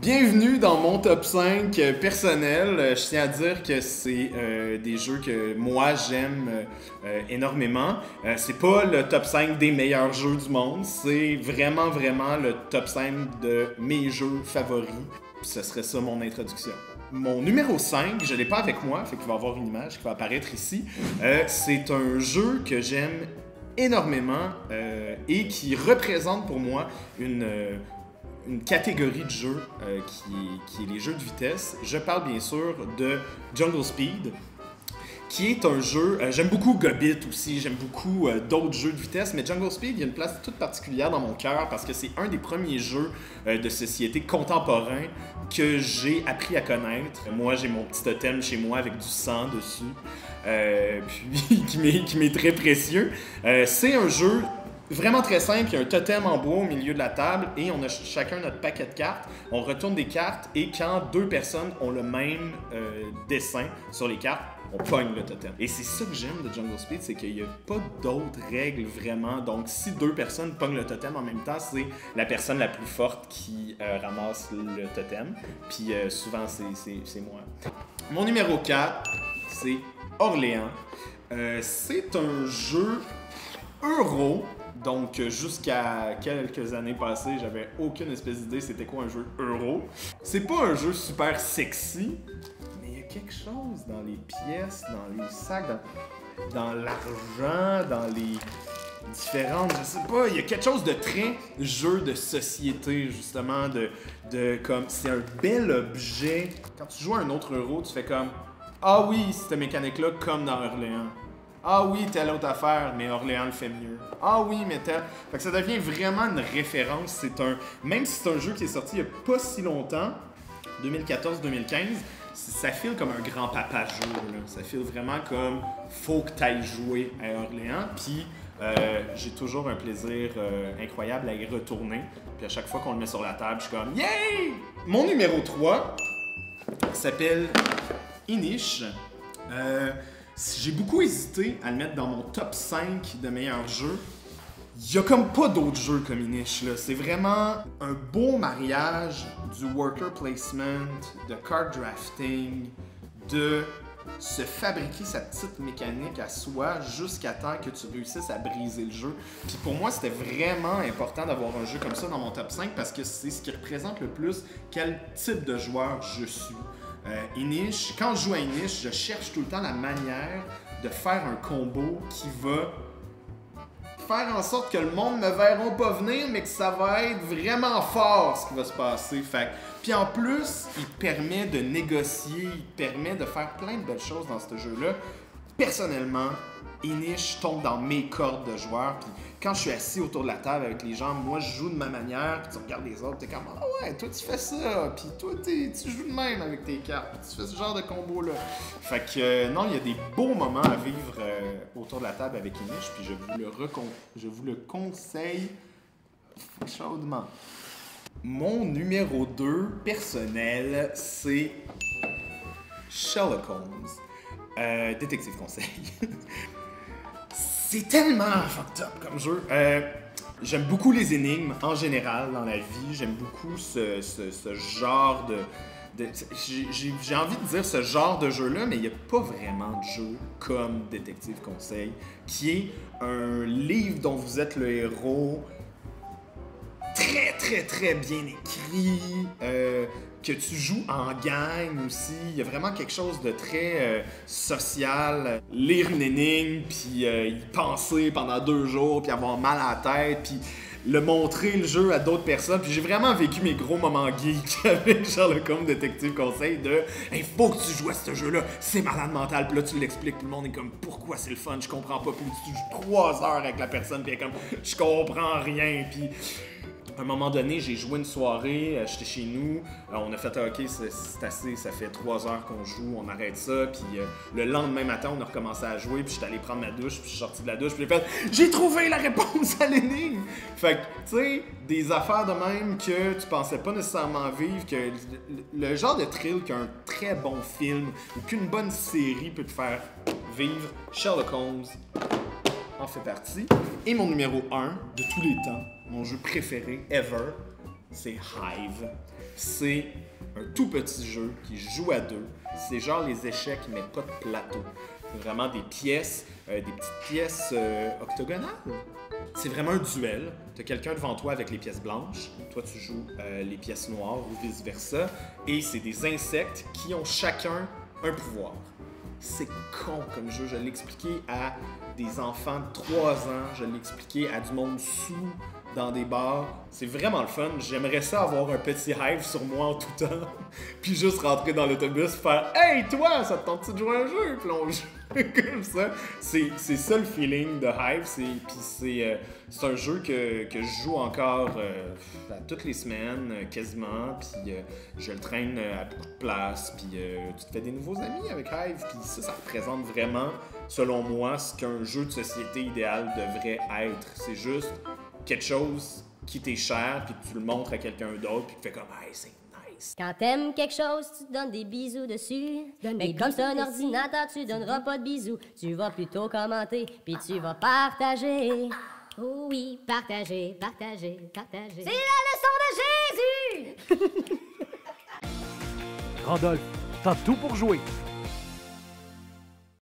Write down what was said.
Bienvenue dans mon top 5 personnel. Je tiens à dire que c'est des jeux que moi j'aime énormément. C'est pas le top 5 des meilleurs jeux du monde, c'est vraiment le top 5 de mes jeux favoris. Ce serait ça mon introduction. Mon numéro 5, je l'ai pas avec moi, fait qu'il va y avoir une image qui va apparaître ici. C'est un jeu que j'aime énormément et qui représente pour moi une catégorie de jeux qui est les jeux de vitesse. Je parle bien sûr de Jungle Speed, qui est un jeu... j'aime beaucoup Gobit aussi, j'aime beaucoup d'autres jeux de vitesse, mais Jungle Speed, il y a une place toute particulière dans mon cœur parce que c'est un des premiers jeux de société contemporains que j'ai appris à connaître. Moi, j'ai mon petit totem chez moi avec du sang dessus, puis qui m'est très précieux. C'est un jeu vraiment très simple, il y a un totem en bois au milieu de la table et on a chacun notre paquet de cartes. On retourne des cartes et quand deux personnes ont le même dessin sur les cartes, on pogne le totem. Et c'est ça que j'aime de Jungle Speed, c'est qu'il n'y a pas d'autres règles vraiment. Donc si deux personnes pognent le totem en même temps, c'est la personne la plus forte qui ramasse le totem. Puis souvent c'est moi. Mon numéro 4, c'est Orléans. C'est un jeu euro. Donc, jusqu'à quelques années passées, j'avais aucune espèce d'idée c'était quoi un jeu euro. C'est pas un jeu super sexy, mais il y a quelque chose dans les pièces, dans les sacs, dans l'argent, dans les différentes... Je sais pas, il y a quelque chose de très jeu de société, justement, de comme... C'est un bel objet. Quand tu joues à un autre euro, tu fais comme... Ah oui, cette mécanique-là, comme dans Orléans. Ah oui, telle autre affaire, mais Orléans le fait mieux. Ah oui, mais tel... Fait que ça devient vraiment une référence. Même si c'est un jeu qui est sorti il n'y a pas si longtemps, 2014-2015, ça file comme un grand-papa jeu, là. Ça file vraiment comme faut que tu ailles jouer à Orléans. Puis j'ai toujours un plaisir incroyable à y retourner. Puis à chaque fois qu'on le met sur la table, je suis comme yay! Mon numéro 3 s'appelle Inish. J'ai beaucoup hésité à le mettre dans mon top 5 de meilleurs jeux. Il y a comme pas d'autres jeux comme Inish, là. C'est vraiment un beau mariage du worker placement, de card drafting, de se fabriquer sa petite mécanique à soi jusqu'à temps que tu réussisses à briser le jeu. Puis pour moi, c'était vraiment important d'avoir un jeu comme ça dans mon top 5 parce que c'est ce qui représente le plus quel type de joueur je suis. Inish, quand je joue à Inish, je cherche tout le temps la manière de faire un combo qui va faire en sorte que le monde ne me verra pas venir, mais que ça va être vraiment fort ce qui va se passer. Puis en plus, il permet de négocier, il permet de faire plein de belles choses dans ce jeu-là. Personnellement, Inish tombe dans mes cordes de joueur. Puis quand je suis assis autour de la table avec les gens, moi je joue de ma manière. Puis tu regardes les autres, t'es comme ah ouais, toi tu fais ça. Puis toi tu joues de même avec tes cartes. Puis tu fais ce genre de combo là. Fait que non, il y a des beaux moments à vivre autour de la table avec Inish. Puis je vous le conseille chaudement. Mon numéro 2 personnel, c'est Sherlock Holmes. Détective conseil. C'est tellement fucked up comme jeu. J'aime beaucoup les énigmes en général dans la vie. J'aime beaucoup ce genre j'ai envie de dire ce genre de jeu-là, mais il n'y a pas vraiment de jeu comme Détective Conseil, qui est un livre dont vous êtes le héros, très bien écrit, que tu joues en gang aussi. Il y a vraiment quelque chose de très social. Lire une énigme, puis y penser pendant 2 jours, puis avoir mal à la tête, puis le montrer le jeu à d'autres personnes. Puis j'ai vraiment vécu mes gros moments geeks avec Sherlock Holmes Détective Conseil de « Hey, faut que tu joues à ce jeu-là, c'est malade mental. » Puis là, tu l'expliques, tout le monde est comme « Pourquoi c'est le fun? Je comprends pas. » Puis tu joues 3 heures avec la personne, puis elle est comme « Je comprends rien. » Puis à un moment donné, j'ai joué une soirée, j'étais chez nous, on a fait OK, c'est assez, ça fait 3 heures qu'on joue, on arrête ça, puis le lendemain matin, on a recommencé à jouer, puis j'étais allé prendre ma douche, puis je suis sorti de la douche, puis j'ai fait « J'ai trouvé la réponse à l'énigme! » Fait que, tu sais, des affaires de même que tu pensais pas nécessairement vivre, que le genre de thrill qu'un très bon film ou qu'une bonne série peut te faire vivre, Sherlock Holmes en fait partie. Et mon numéro 1 de tous les temps, mon jeu préféré ever, c'est Hive. C'est un tout petit jeu qui joue à deux. C'est genre les échecs, mais pas de plateau. C'est vraiment des pièces, des petites pièces octogonales. C'est vraiment un duel. Tu as quelqu'un devant toi avec les pièces blanches. Toi, tu joues les pièces noires ou vice-versa. Et c'est des insectes qui ont chacun un pouvoir. C'est con comme jeu. Je l'ai expliqué à des enfants de 3 ans. Je l'ai expliqué à du monde sous dans des bars. C'est vraiment le fun. J'aimerais ça avoir un petit Hive sur moi en tout temps. Puis juste rentrer dans l'autobus faire « Hey, toi, ça te tente-tu de jouer à un jeu? » Puis on joue comme ça. C'est ça le feeling de Hive. Puis c'est un jeu que je joue encore toutes les semaines, quasiment. Puis je le traîne à beaucoup de places. Puis tu te fais des nouveaux amis avec Hive. Puis ça représente vraiment, selon moi, ce qu'un jeu de société idéal devrait être. C'est juste quelque chose qui t'est cher, puis tu le montres à quelqu'un d'autre, puis tu fais comme « Hey, c'est nice! » Quand t'aimes quelque chose, tu te donnes des bisous dessus. Mais comme c'est un ordinateur, tu donneras pas de bisous. Tu vas plutôt commenter, puis tu vas partager. Oh oui, partager, partager, partager. C'est la leçon de Jésus! Randolph, t'as tout pour jouer.